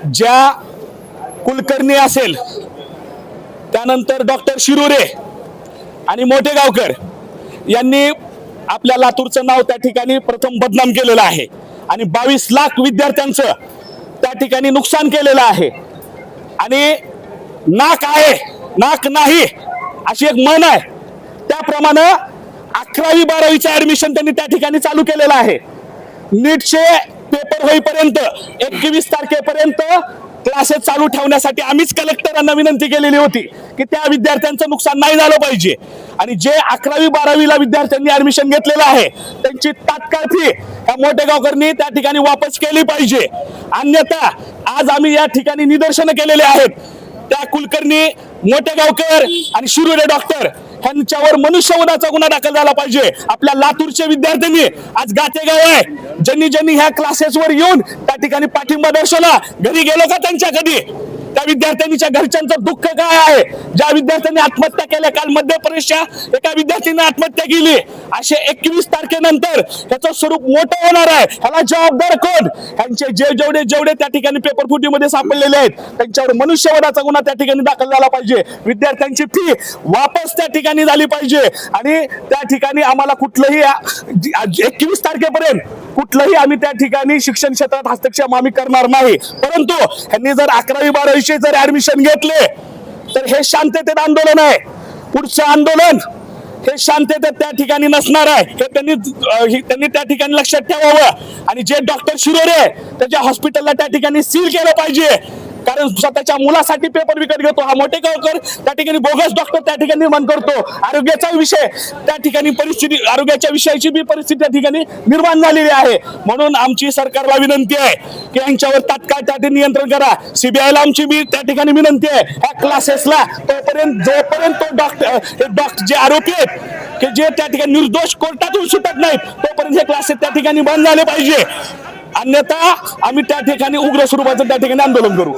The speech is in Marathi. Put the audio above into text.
ज्या कुलकर्णी असेल, त्यानंतर डॉक्टर शिरुरे आणि मोठेगावकर यांनी आपल्या लातूरचं नाव त्या ठिकाणी प्रथम बदनाम केलेलं आहे आणि 22 लाख विद्यार्थ्यांचं त्या ठिकाणी नुकसान केलेलं आहे। आणि नाक आहे नाक नाही अशी एक म्हण आहे, त्याप्रमाणे 11वी 12वीचं ऍडमिशन त्यांनी त्या ठिकाणी चालू केलेलं आहे। नीटचे पेपर होईपर्यंत 21 तारखेपर्यंत क्लासेस चालू ठेवण्यासाठी आम्हीच कलेक्टरांना विनंती केलेली होती की त्या विद्यार्थ्यांचं नुकसान नाही झालं पाहिजे आणि जे 11वी 12वीला विद्यार्थ्यांनी ऍडमिशन घेतलेलं आहे त्यांची तात्काळ फी या मोठेगावकरांनी त्या ठिकाणी वापस केली पाहिजे। अन्यथा आज आम्ही या ठिकाणी निदर्शनं केलेले आहेत। त्या कुलकर्णी मोठेगावकर आणि शिरुरे डॉक्टर यांच्यावर मनुष्यवधाचा गुन्हा दाखल झाला पाहिजे। आपल्या लातूरच्या विद्यार्थ्यांनी आज गातेगाव आहे, ज्यांनी ह्या क्लासेसवर येऊन त्या ठिकाणी पाठिंबा दर्शवला, घरी गेलो का त्यांच्या कधी? त्या विद्यार्थ्यांच्या घरच्यांचं दुःख काय आहे? ज्या विद्यार्थ्यांनी आत्महत्या केल्या, काल मध्य प्रदेशच्या एका विद्यार्थ्याने आत्महत्या केली, असे 21 तारखेनंतर त्याचं स्वरूप मोठं होणार आहे। ह्याला जबाबदार कोण? यांचे जेवढे त्या ठिकाणी पेपर फुटीमध्ये सापडलेले आहेत त्यांच्यावर मनुष्यवधाचा गुन्हा त्या ठिकाणी दाखल झाला पाहिजे। विद्यार्थ्यांची फी वापस त्या ठिकाणी झाली पाहिजे आणि त्या ठिकाणी आम्हाला कुठलंही 21 तारखेपर्यंत कुठलंही आम्ही त्या ठिकाणी शिक्षण क्षेत्रात हस्तक्षेप आम्ही करणार नाही। परंतु यांनी जर 11वी 12वीचे जर ऍडमिशन घेतले तर हे शांततेत आंदोलन आहे। पुढचं आंदोलन हे शांततेत त्या ठिकाणी नसणार आहे, हे त्यांनी त्या ठिकाणी लक्षात ठेवावं। आणि जे डॉक्टर शिरोरे त्याच्या हॉस्पिटलला त्या ठिकाणी सील केलं पाहिजे, कारण स्वतःच्या मुलासाठी पेपर विकत घेतो हा मोठेगावकर, त्या ठिकाणी बोगस डॉक्टर त्या ठिकाणी निर्माण करतो। आरोग्याचा विषय त्या ठिकाणी परिस्थिती, आरोग्याच्या विषयाची बी परिस्थिती त्या ठिकाणी निर्माण झालेली आहे। म्हणून आमची सरकारला विनंती आहे की यांच्यावर तात्काळ त्या ठिकाणी नियंत्रण करा। सीबीआयला आमची बी त्या ठिकाणी विनंती आहे, ह्या क्लासेसला जोपर्यंत तो डॉक्टर जे आरोपी आहेत की जे त्या ठिकाणी निर्दोष कोर्टातून सुटत नाहीत तोपर्यंत हे क्लासेस त्या ठिकाणी बंद झाले पाहिजे। अन्यथा आम्ही त्या ठिकाणी उग्र स्वरूपाचं त्या ठिकाणी आंदोलन करू।